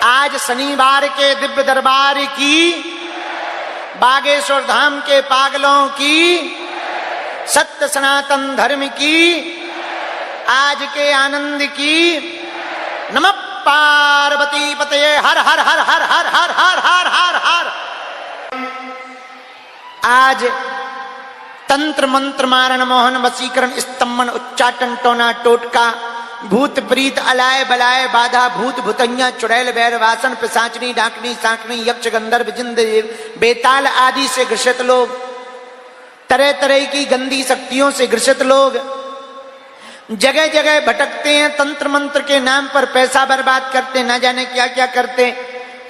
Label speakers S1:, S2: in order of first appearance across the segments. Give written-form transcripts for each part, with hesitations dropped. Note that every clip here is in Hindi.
S1: आज शनिवार के दिव्य दरबार की, बागेश्वर धाम के पागलों की, सत्य सनातन धर्म की, आज के आनंद की। नमः पार्वती पतये हर हर हर हर हर हर हर हर हर हर। आज तंत्र मंत्र मारण मोहन वशीकरण स्तंभन उच्चाटन टोना टोटका भूत प्रीत अलाय बलाय बाधा भूत भूतैया चुड़ैल बैर वासन पिशाचनी डाकनी सांकनी यक्ष गंधर्व जिंद बेताल आदि से ग्रसित लोग, तरह तरह की गंदी शक्तियों से ग्रसित लोग जगह जगह भटकते हैं, तंत्र मंत्र के नाम पर पैसा बर्बाद करते, ना जाने क्या क्या करते।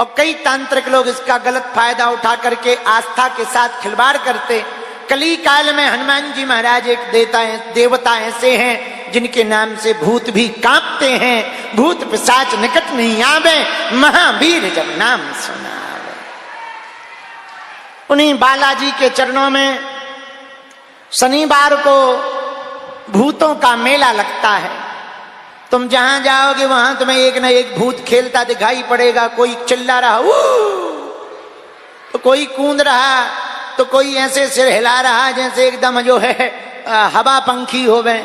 S1: और कई तांत्रिक लोग इसका गलत फायदा उठा करके आस्था के साथ खिलवाड़ करते। कली काल में हनुमान जी महाराज एक देवता ऐसे हैं जिनके नाम से भूत भी कांपते हैं, भूत पिशाच निकट नहीं आवे, महावीर जब नाम सुनावे। उन्हीं बालाजी के चरणों में शनिवार को भूतों का मेला लगता है। तुम जहां जाओगे वहां तुम्हें एक ना एक भूत खेलता दिखाई पड़ेगा। कोई चिल्ला रहा तो कोई कूद रहा, तो कोई ऐसे सिर हिला रहा जैसे एकदम जो है हवा पंखी हो गए।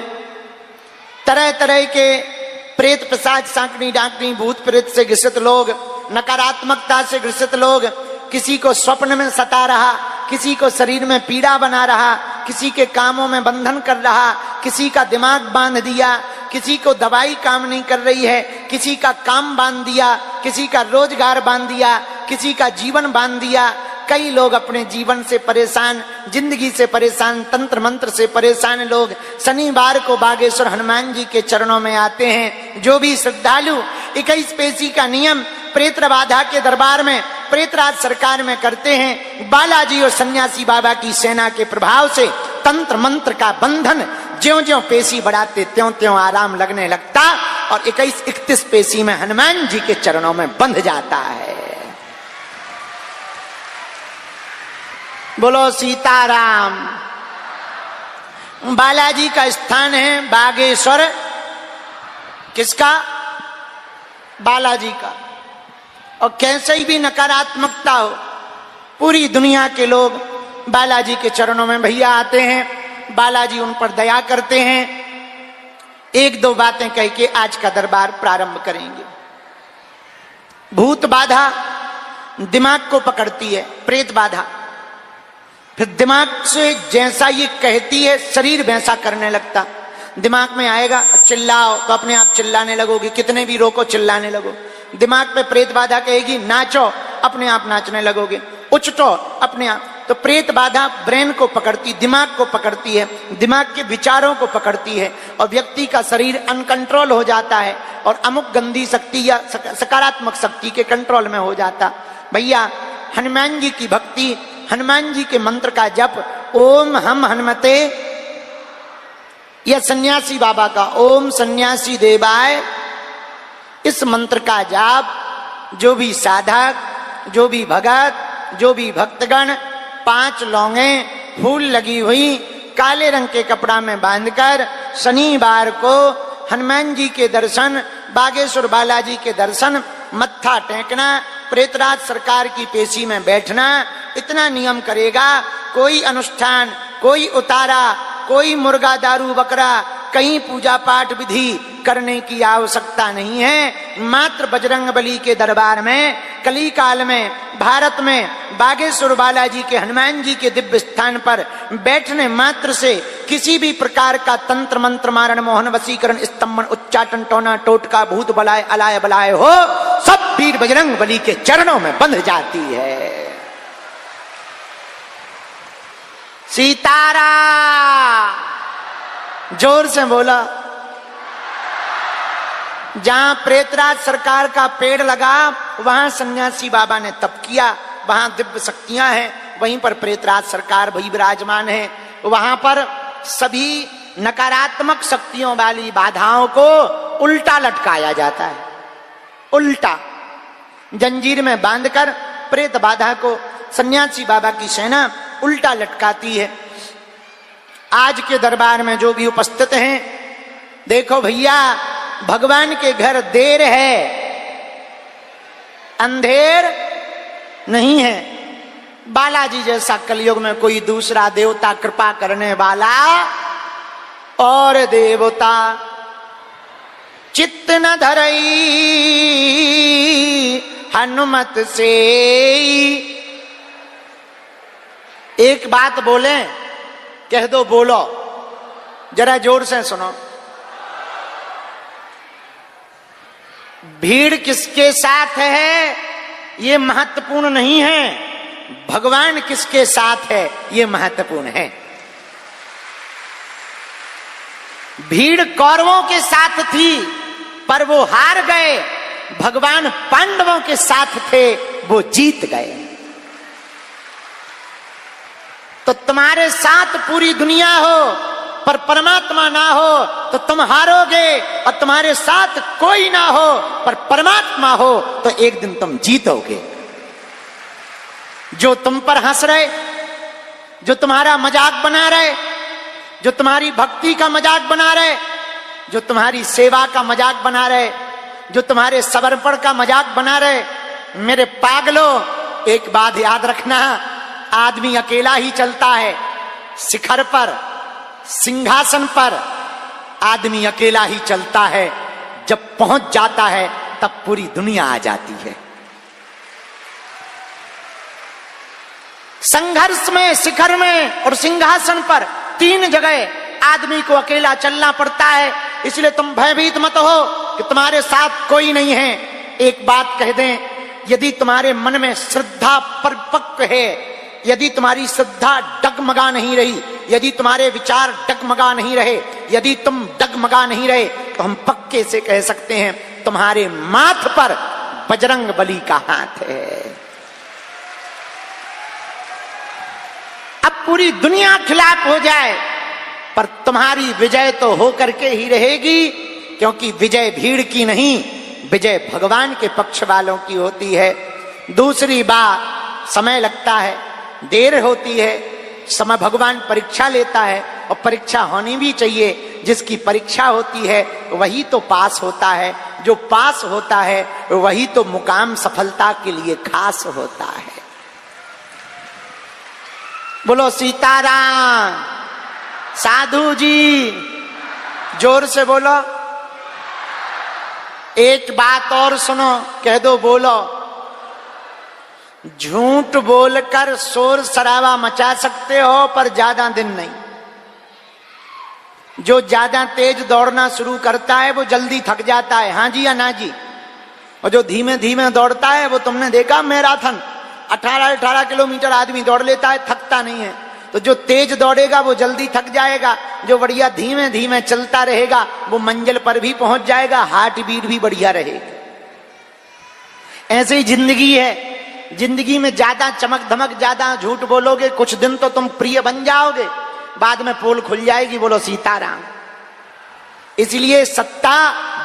S1: तरह तरह के प्रेत पिशाच सांकनी डाकनी भूत प्रेत से ग्रसित लोग, नकारात्मकता से ग्रसित लोग, किसी को स्वप्न में सता रहा, किसी को शरीर में पीड़ा बना रहा, किसी के कामों में बंधन कर रहा, किसी का दिमाग बांध दिया, किसी को दवाई काम नहीं कर रही है, किसी का काम बांध दिया, किसी का रोजगार बांध दिया, किसी का जीवन बांध दिया। कई लोग अपने जीवन से परेशान, जिंदगी से परेशान, तंत्र मंत्र से परेशान लोग शनिवार को बागेश्वर हनुमान जी के चरणों में आते हैं। जो भी श्रद्धालु 21 पेशी का नियम प्रेत बाधा के दरबार में प्रेतराज सरकार में करते हैं, बालाजी और सन्यासी बाबा की सेना के प्रभाव से तंत्र मंत्र का बंधन ज्यों ज्यों पेशी बढ़ाते त्यों त्यों आराम लगने लगता और 21-31 पेशी में हनुमान जी के चरणों में बंध जाता है। बोलो सीताराम। बालाजी का स्थान है बागेश्वर, किसका? बालाजी का। और कैसे ही भी नकारात्मकता हो, पूरी दुनिया के लोग बालाजी के चरणों में भैया आते हैं, बालाजी उन पर दया करते हैं। एक दो बातें कह के आज का दरबार प्रारंभ करेंगे। भूत बाधा दिमाग को पकड़ती है, प्रेत बाधा फिर दिमाग से जैसा ये कहती है शरीर वैसा करने लगता। दिमाग में आएगा चिल्लाओ तो अपने आप चिल्लाने लगोगे, कितने भी रोको चिल्लाने लगो। दिमाग पे प्रेत बाधा कहेगी नाचो, अपने आप नाचने लगोगे, उछटो अपने आप। तो प्रेत बाधा ब्रेन को पकड़ती, दिमाग को पकड़ती है, दिमाग के विचारों को पकड़ती है और व्यक्ति का शरीर अनकंट्रोल हो जाता है और अमुक गंदी शक्ति या सकारात्मक शक्ति के कंट्रोल में हो जाता। भैया हनुमान जी की भक्ति, हनुमान जी के मंत्र का जप, ओम हम हनुमते, या सन्यासी बाबा का ओम सन्यासी देवाय, इस मंत्र का जाप जो भी साधक, जो भी भगत, जो भी भक्तगण 5 लौंगे फूल लगी हुई काले रंग के कपड़ा में बांधकर शनिवार को हनुमान जी के दर्शन, बागेश्वर बालाजी के दर्शन, मत्था टेकना, प्रेतराज सरकार की पेशी में बैठना, इतना नियम करेगा। कोई अनुष्ठान, कोई उतारा, कोई मुर्गा दारू बकरा, कहीं पूजा पाठ विधि करने की आवश्यकता नहीं है। मात्र बजरंगबली के दरबार में कली काल में भारत में बागेश्वर बालाजी के हनुमान जी के दिव्य स्थान पर बैठने मात्र से किसी भी प्रकार का तंत्र मंत्र मारण मोहन वशीकरण स्तंभन उच्चाटन टोना टोटका भूत बलाय अलाय बलाय हो, सब वीर बजरंगबली के चरणों में बंध जाती है। सीतारा जोर से बोला। जहां प्रेतराज सरकार का पेड़ लगा वहां सन्यासी बाबा ने तप किया, वहां दिव्य शक्तियां हैं, वहीं पर प्रेतराज सरकार भी विराजमान है। वहां पर सभी नकारात्मक शक्तियों वाली बाधाओं को उल्टा लटकाया जाता है। उल्टा जंजीर में बांधकर प्रेत बाधा को सन्यासी बाबा की सेना उल्टा लटकाती है। आज के दरबार में जो भी उपस्थित हैं, देखो भैया भगवान के घर देर है, अंधेर नहीं है। बालाजी जैसा कलयुग में कोई दूसरा देवता कृपा करने वाला और देवता चित्त न धरई हनुमत से। एक बात बोले, कह दो, बोलो जरा जोर से सुनो। भीड़ किसके साथ है ये महत्वपूर्ण नहीं है, भगवान किसके साथ है ये महत्वपूर्ण है। भीड़ कौरवों के साथ थी पर वो हार गए, भगवान पांडवों के साथ थे वो जीत गए। तो तुम्हारे साथ पूरी दुनिया हो पर परमात्मा ना हो तो तुम हारोगे, और तुम्हारे साथ कोई ना हो पर परमात्मा हो तो एक दिन तुम जीतोगे। जो तुम पर हंस रहे, जो तुम्हारा मजाक बना रहे, जो तुम्हारी भक्ति का मजाक बना रहे, जो तुम्हारी सेवा का मजाक बना रहे, जो तुम्हारे समर्पण का मजाक बना रहे, मेरे पागलों एक बात याद रखना, आदमी अकेला ही चलता है। शिखर पर, सिंहासन पर आदमी अकेला ही चलता है, जब पहुंच जाता है तब पूरी दुनिया आ जाती है। संघर्ष में, शिखर में और सिंहासन पर तीन जगह आदमी को अकेला चलना पड़ता है। इसलिए तुम भयभीत मत हो कि तुम्हारे साथ कोई नहीं है। एक बात कह दें, यदि तुम्हारे मन में श्रद्धा परिपक्व है, यदि तुम्हारी श्रद्धा डगमगा नहीं रही, यदि तुम्हारे विचार डगमगा नहीं रहे, यदि तुम डगमगा नहीं रहे, तो हम पक्के से कह सकते हैं तुम्हारे माथ पर बजरंग बली का हाथ है। अब पूरी दुनिया खिलाफ हो जाए पर तुम्हारी विजय तो होकर के ही रहेगी, क्योंकि विजय भीड़ की नहीं, विजय भगवान के पक्ष वालों की होती है। दूसरी बात, समय लगता है, देर होती है, समय भगवान परीक्षा लेता है, और परीक्षा होनी भी चाहिए। जिसकी परीक्षा होती है वही तो पास होता है, जो पास होता है वही तो मुकाम सफलता के लिए खास होता है। बोलो सीताराम। साधु जी जोर से बोलो। एक बात और सुनो, कह दो, बोलो। झूठ बोलकर शोर शराबा मचा सकते हो पर ज्यादा दिन नहीं। जो ज्यादा तेज दौड़ना शुरू करता है वो जल्दी थक जाता है, हाँ जी या ना जी। और जो धीमे धीमे दौड़ता है वो, तुमने देखा मैराथन 18 किलोमीटर आदमी दौड़ लेता है, थकता नहीं है। तो जो तेज दौड़ेगा वो जल्दी थक जाएगा, जो बढ़िया धीमे धीमे चलता रहेगा वो मंजिल पर भी पहुंच जाएगा, हार्ट बीट भी बढ़िया रहेगी। ऐसे ही जिंदगी है। जिंदगी में ज्यादा चमक धमक, ज्यादा झूठ बोलोगे, कुछ दिन तो तुम प्रिय बन जाओगे, बाद में पोल खुल जाएगी। बोलो सीताराम। इसलिए सत्ता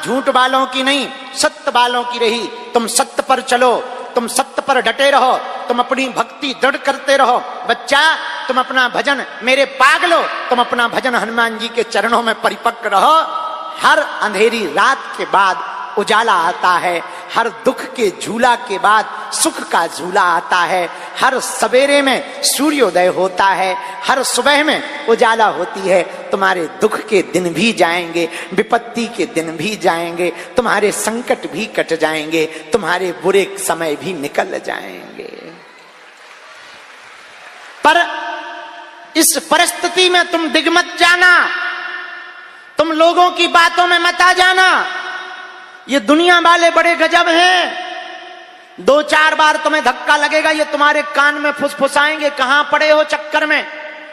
S1: झूठ वालों की नहीं, सत्य वालों की रही। तुम सत्य पर चलो, तुम सत्य पर डटे रहो, तुम अपनी भक्ति दृढ़ करते रहो। बच्चा, तुम अपना भजन, मेरे पागलो, तुम अपना भजन हनुमान जी के चरणों में परिपक्व रहो। हर अंधेरी रात के बाद उजाला आता है, हर दुख के झूला के बाद सुख का झूला आता है, हर सवेरे में सूर्योदय होता है, हर सुबह में उजाला होती है। तुम्हारे दुख के दिन भी जाएंगे, विपत्ति के दिन भी जाएंगे, तुम्हारे संकट भी कट जाएंगे, तुम्हारे बुरे समय भी निकल जाएंगे। पर इस परिस्थिति में तुम डिग मत जाना, तुम लोगों की बातों में मत आ जाना। ये दुनिया वाले बड़े गजब हैं। 2-4 बार तुम्हें धक्का लगेगा, ये तुम्हारे कान में फुसफुसाएंगे, कहां पड़े हो चक्कर में,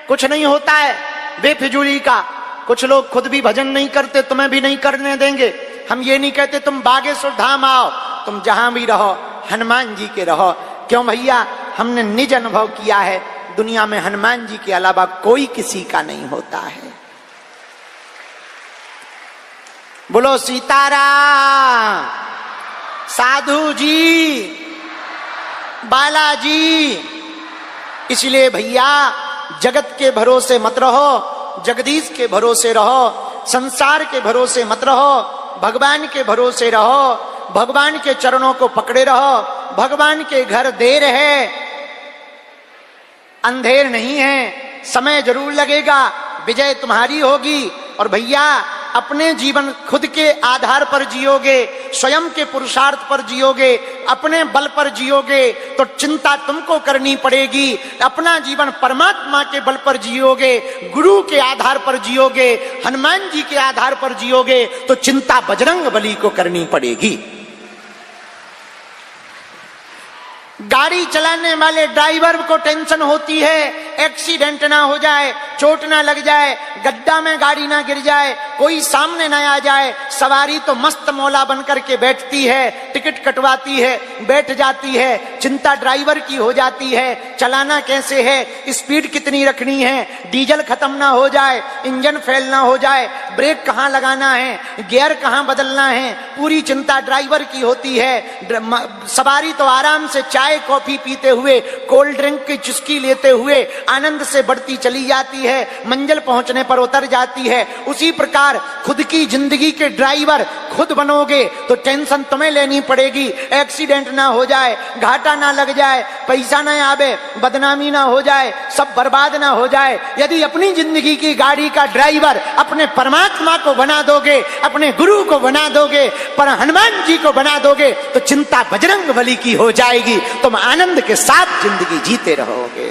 S1: कुछ नहीं होता है बेफिजूली का। कुछ लोग खुद भी भजन नहीं करते, तुम्हें भी नहीं करने देंगे। हम ये नहीं कहते तुम बागेश्वर धाम आओ, तुम जहां भी रहो हनुमान जी के रहो। क्यों भैया, हमने निज अनुभव किया है, दुनिया में हनुमान जी के अलावा कोई किसी का नहीं होता है। बोलो सीताराम। साधु जी, बालाजी। इसलिए भैया, जगत के भरोसे मत रहो, जगदीश के भरोसे रहो, संसार के भरोसे मत रहो, भगवान के भरोसे रहो। भगवान के चरणों को पकड़े रहो। भगवान के घर देर है, अंधेर नहीं है, समय जरूर लगेगा, विजय तुम्हारी होगी। और भैया अपने जीवन खुद के आधार पर जियोगे, स्वयं के पुरुषार्थ पर जियोगे, अपने बल पर जियोगे तो चिंता तुमको करनी पड़ेगी। अपना जीवन परमात्मा के बल पर जियोगे, गुरु के आधार पर जियोगे, हनुमान जी के आधार पर जियोगे तो चिंता बजरंग बली को करनी पड़ेगी। गाड़ी चलाने वाले ड्राइवर को टेंशन होती है एक्सीडेंट ना हो जाए, चोट ना लग जाए, गड्ढा में गाड़ी ना गिर जाए, कोई सामने ना आ जाए। सवारी तो मस्त मौला बन करके बैठती है, टिकट कटवाती है, बैठ जाती है, चिंता ड्राइवर की हो जाती है। चलाना कैसे है, स्पीड कितनी रखनी है, डीजल खत्म ना हो जाए, इंजन फेल ना हो जाए, ब्रेक कहाँ लगाना है, गियर कहाँ बदलना है, पूरी चिंता ड्राइवर की होती है। सवारी तो आराम से चाय कॉफी पीते हुए, कोल्ड ड्रिंक की चुस्की लेते हुए आनंद से बढ़ती चली जाती है, मंजिल पहुंचने पर उतर जाती है। उसी प्रकार खुद की जिंदगी के ड्राइवर खुद बनोगे तो टेंशन तुम्हें लेनी पड़ेगी। एक्सीडेंट ना हो जाए, घाटा ना लग जाए, पैसा ना आवे, बदनामी ना हो जाए, सब बर्बाद ना हो जाए। यदि अपनी जिंदगी की गाड़ी का ड्राइवर अपने परमात्मा को बना दोगे, अपने गुरु को बना दोगे, पर हनुमान जी को बना दोगे तो चिंता बजरंग बली की हो जाएगी। तुम आनंद के साथ जिंदगी जीते रहोगे,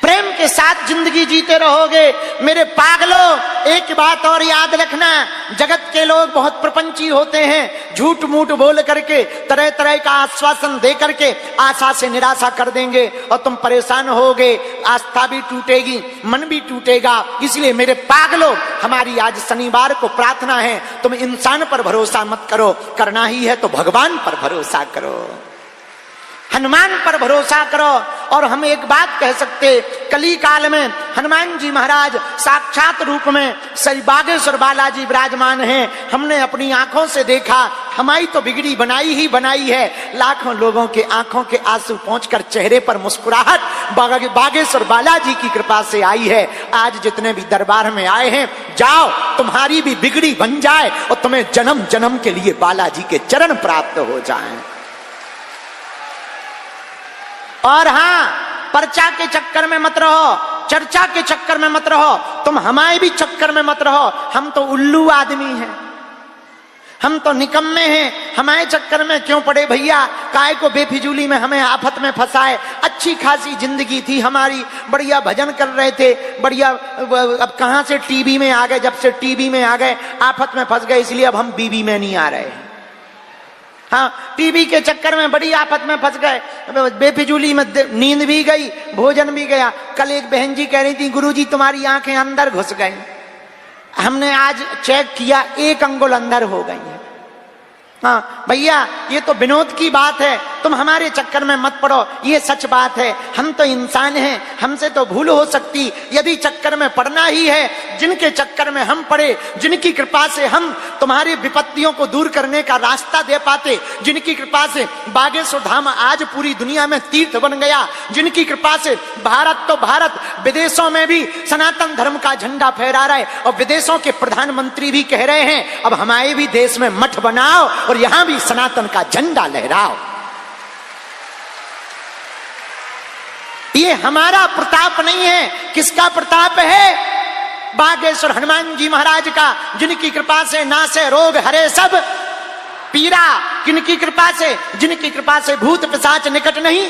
S1: प्रेम के साथ जिंदगी जीते रहोगे। मेरे पागलों, एक बात और याद रखना, जगत के लोग बहुत प्रपंची होते हैं, झूठ मूठ बोल करके तरह तरह का आश्वासन दे करके आशा से निराशा कर देंगे और तुम परेशान होगे, आस्था भी टूटेगी, मन भी टूटेगा। इसलिए मेरे पागलों, हमारी आज शनिवार को प्रार्थना है, तुम इंसान पर भरोसा मत करो, करना ही है तो भगवान पर भरोसा करो, हनुमान पर भरोसा करो। और हम एक बात कह सकते, कली काल में हनुमान जी महाराज साक्षात रूप में श्री बागेश्वर बालाजी विराजमान हैं। हमने अपनी आंखों से देखा, हमारी तो बिगड़ी बनाई ही बनाई है। लाखों लोगों के आंखों के आंसू पहुंचकर चेहरे पर मुस्कुराहट बागेश्वर बालाजी की कृपा से आई है। आज जितने भी दरबार में आए हैं, जाओ तुम्हारी भी बिगड़ी बन जाए और तुम्हें जन्म जन्म के लिए बालाजी के चरण प्राप्त हो जाएं। और हां, पर्चा के चक्कर में मत रहो, चर्चा के चक्कर में मत रहो, तुम हमारे भी चक्कर में मत रहो। हम तो उल्लू आदमी हैं, हम तो निकम्मे हैं, हमारे चक्कर में क्यों पड़े भैया, काय को बेफिजूली में हमें आफत में फंसाए। अच्छी खासी जिंदगी थी हमारी, बढ़िया भजन कर रहे थे, बढ़िया, अब कहां से टीवी में आ गए, जब से टीवी में आ गए आफत में फंस गए, इसलिए अब हम बीवी में नहीं आ रहे। हाँ, टीवी के चक्कर में बड़ी आफत में फंस गए, बेफिजूली में नींद भी गई, भोजन भी गया। कल एक बहन जी कह रही थी, गुरुजी तुम्हारी आंखें अंदर घुस गई। हमने आज चेक किया, 1 अंगुल अंदर हो गई है। हाँ भैया, ये तो विनोद की बात है, तुम हमारे चक्कर में मत पड़ो, ये सच बात है। हम तो इंसान हैं, हमसे तो भूल हो सकती। यदि चक्कर में पड़ना ही है, जिनके चक्कर में हम पड़े, जिनकी कृपा से हम तुम्हारी विपत्तियों को दूर करने का रास्ता दे पाते, जिनकी कृपा से बागेश्वर धाम आज पूरी दुनिया में तीर्थ बन गया, जिनकी कृपा से भारत तो भारत, विदेशों में भी सनातन धर्म का झंडा फहरा रहा है और विदेशों के प्रधानमंत्री भी कह रहे हैं अब हमारे भी देश में मठ बनाओ और यहां भी सनातन का झंडा लहराओ। ये हमारा प्रताप नहीं है, किसका प्रताप है? बागेश्वर हनुमान जी महाराज का, जिनकी कृपा से नासे रोग हरे सब पीरा। किनकी कृपा से? जिनकी कृपा से भूत पिशाच निकट नहीं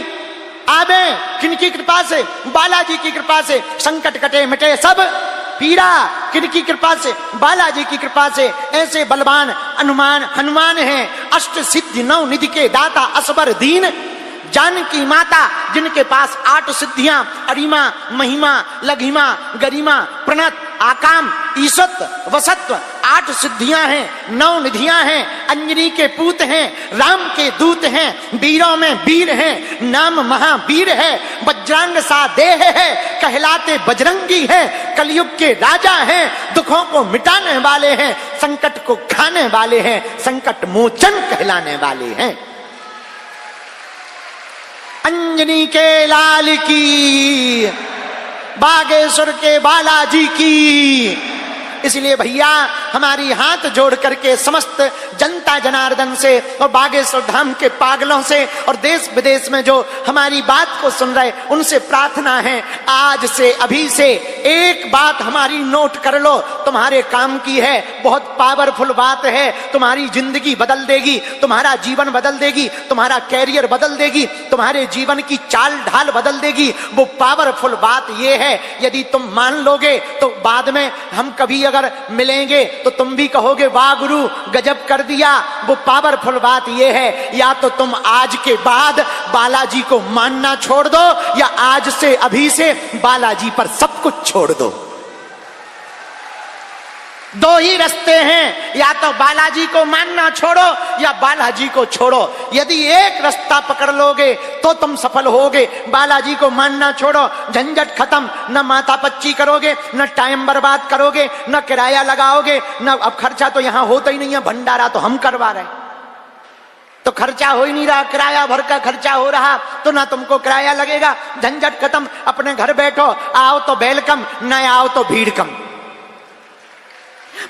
S1: आवे। किनकी कृपा से? बालाजी की कृपा से संकट कटे मिटे सब पीरा। किनकी कृपा से? बालाजी की कृपा से। ऐसे बलवान हनुमान हैं, अष्ट सिद्धि 9 निधि के दाता, असबर दीन जानकी माता, जिनके पास 8 सिद्धियां, अरिमा, महिमा, लघिमा, गरिमा, प्रणत, आकाम, ईशत्व, वसत्व, 8 सिद्धियां हैं, 9 निधियां हैं, अंजनी के पूत हैं, राम के दूत हैं, वीरों में वीर हैं, नाम महावीर है, वज्रांग सा देह है, कहलाते बजरंगी है, कलयुग के राजा हैं, दुखों को मिटाने वाले हैं, संकट को खाने वाले हैं, संकट मोचन कहलाने वाले हैं। अंजनी के लाल की, बागेश्वर के बालाजी की। इसलिए भैया हमारी हाथ जोड़ करके समस्त जनता जनार्दन से और बागेश्वर धाम के पागलों से और देश विदेश में जो हमारी बात को सुन रहे उनसे प्रार्थना है, आज से अभी से एक बात हमारी नोट कर लो, तुम्हारे काम की है, बहुत पावरफुल बात है, तुम्हारी जिंदगी बदल देगी, तुम्हारा जीवन बदल देगी, तुम्हारा कैरियर बदल देगी, तुम्हारे जीवन की चाल ढाल बदल देगी। वो पावरफुल बात ये है, यदि तुम मान लोगे तो बाद में हम कभी अगर मिलेंगे तो तुम भी कहोगे वाह गुरु गजब कर दिया। वो पावरफुल बात ये है, या तो तुम आज के बाद बालाजी को मानना छोड़ दो या आज से अभी से बालाजी पर सब कुछ छोड़ दो। दो ही रास्ते हैं, या तो बालाजी को मानना छोड़ो या बालाजी को छोड़ो। यदि एक रास्ता पकड़ लोगे तो तुम सफल होगे। बालाजी को मानना छोड़ो, झंझट खत्म, न माथा पच्ची करोगे, न टाइम बर्बाद करोगे, न किराया लगाओगे, न अब खर्चा तो यहां होता ही नहीं है, भंडारा तो हम करवा रहे, तो खर्चा हो ही नहीं रहा, किराया भर का खर्चा हो रहा तो ना तुमको किराया लगेगा। झंझट खत्म, अपने घर बैठो, आओ तो वेलकम, न आओ तो भीड़ कम।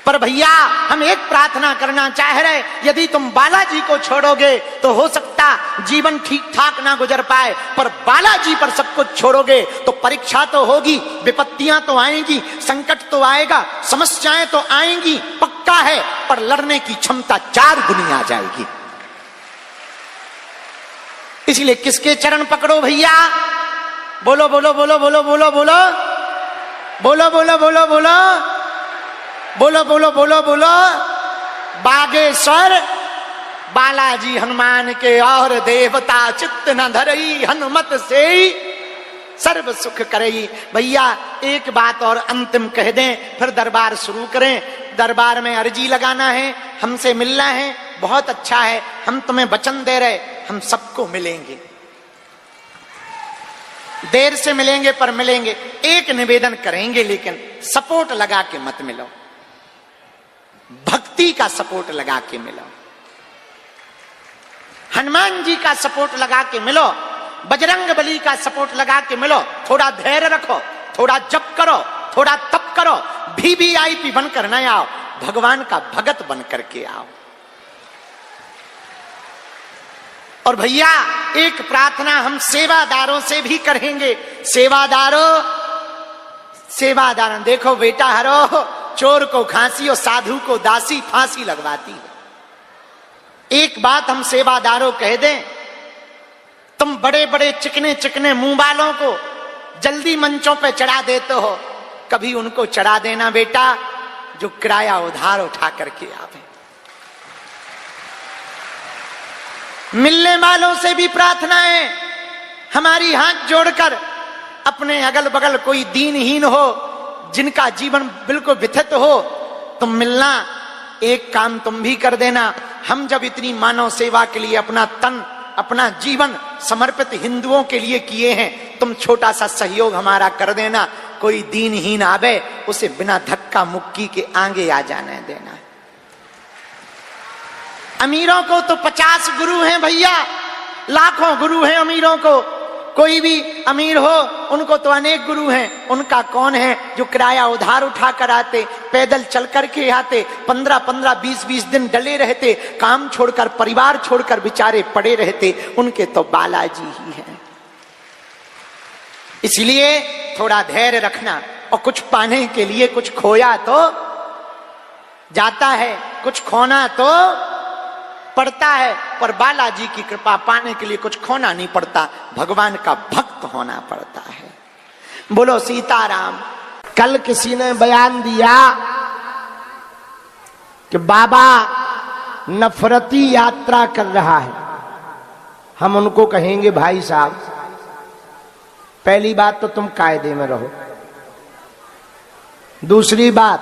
S1: पर भैया हम एक प्रार्थना करना चाह रहे, यदि तुम बालाजी को छोड़ोगे तो हो सकता जीवन ठीक ठाक ना गुजर पाए, पर बालाजी पर सब कुछ छोड़ोगे तो परीक्षा तो होगी, विपत्तियां तो आएंगी, संकट तो आएगा, समस्याएं तो आएंगी, पक्का है, पर लड़ने की क्षमता 4 गुनी आ जाएगी। इसलिए किसके चरण पकड़ो भैया? बोलो बोलो बोलो बोलो बोलो बोलो बोलो बोलो बोलो बोलो बोलो बोलो बोलो बोलो बागेश्वर बालाजी हनुमान के और देवता चित्त न धरई हनुमत से सर्व सुख करई। भैया एक बात और अंतिम कह दें, फिर दरबार शुरू करें। दरबार में अर्जी लगाना है, हमसे मिलना है, बहुत अच्छा है, हम तुम्हें वचन दे रहे, हम सबको मिलेंगे, देर से मिलेंगे पर मिलेंगे। एक निवेदन करेंगे, लेकिन सपोर्ट लगा के मत मिलो, भक्ति का सपोर्ट लगा के मिलो, हनुमान जी का सपोर्ट लगा के मिलो, बजरंग बली का सपोर्ट लगा के मिलो। थोड़ा धैर्य रखो, थोड़ा जप करो, थोड़ा तप करो, VVIP बनकर न आओ, भगवान का भगत बन करके आओ। और भैया एक प्रार्थना हम सेवादारों से भी करेंगे। सेवादारों देखो बेटा हरो, चोर को खांसी और साधु को दासी फांसी लगवाती है। एक बात हम सेवादारों कह दें, तुम बड़े बड़े चिकने चिकने मुंह वालों को जल्दी मंचों पे चढ़ा देते हो, कभी उनको चढ़ा देना बेटा जो किराया उधार उठा करके आवे। मिलने वालों से भी प्रार्थना है हमारी, हाथ जोड़कर अपने अगल बगल कोई दीनहीन हो, जिनका जीवन बिल्कुल व्यथित हो, तुम मिलना, एक काम तुम भी कर देना। हम जब इतनी मानव सेवा के लिए अपना तन अपना जीवन समर्पित हिंदुओं के लिए किए हैं, तुम छोटा सा सहयोग हमारा कर देना। कोई दीनहीन आवे उसे बिना धक्का मुक्की के आगे आ जाने देना। अमीरों को तो 50 गुरु हैं भैया, लाखों गुरु हैं अमीरों को। कोई भी अमीर हो उनको तो अनेक गुरु हैं, उनका कौन है जो किराया उधार उठा कर आते, पैदल चल करके आते, 15-15 20-20 दिन डले रहते, काम छोड़कर परिवार छोड़कर बेचारे पड़े रहते, उनके तो बालाजी ही हैं। इसलिए थोड़ा धैर्य रखना, और कुछ पाने के लिए कुछ खोया तो जाता है, कुछ खोना तो पड़ता है, पर बालाजी की कृपा पाने के लिए कुछ खोना नहीं पड़ता, भगवान का भक्त होना पड़ता है। बोलो सीताराम।
S2: कल किसी ने बयान दिया कि बाबा नफरती यात्रा कर रहा है। हम उनको कहेंगे भाई साहब, पहली बात तो तुम कायदे में रहो, दूसरी बात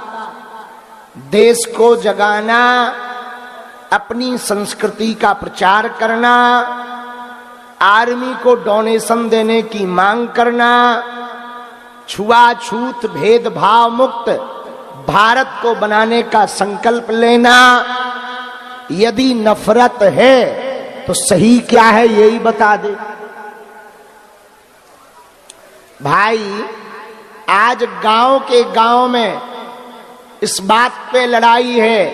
S2: देश को जगाना, अपनी संस्कृति का प्रचार करना, आर्मी को डोनेशन देने की मांग करना, छुआछूत भेदभाव मुक्त भारत को बनाने का संकल्प लेना। यदि नफरत है तो सही क्या है यही बता दे भाई। आज गांव के गांव में इस बात पे लड़ाई है,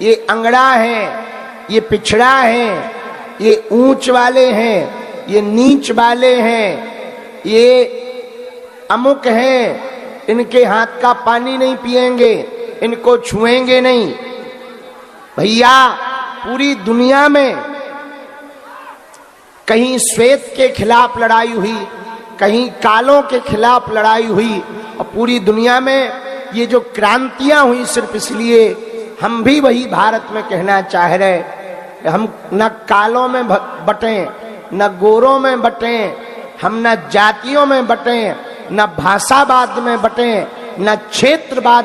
S2: ये अंगड़ा है, ये पिछड़ा है, ये ऊंच वाले हैं, ये नीच वाले हैं, ये अमुक हैं, इनके हाथ का पानी नहीं पिएंगे, इनको छुएंगे नहीं। भैया पूरी दुनिया में कहीं श्वेत के खिलाफ लड़ाई हुई, कहीं कालों के खिलाफ लड़ाई हुई, और पूरी दुनिया में ये जो क्रांतियां हुई सिर्फ इसलिए, हम भी वही भारत में कहना चाह रहे, हम न कालों में बटें, न गोरों में बटें, हम न जातियों में बटें, न भाषावाद में बटें, न क्षेत्रवाद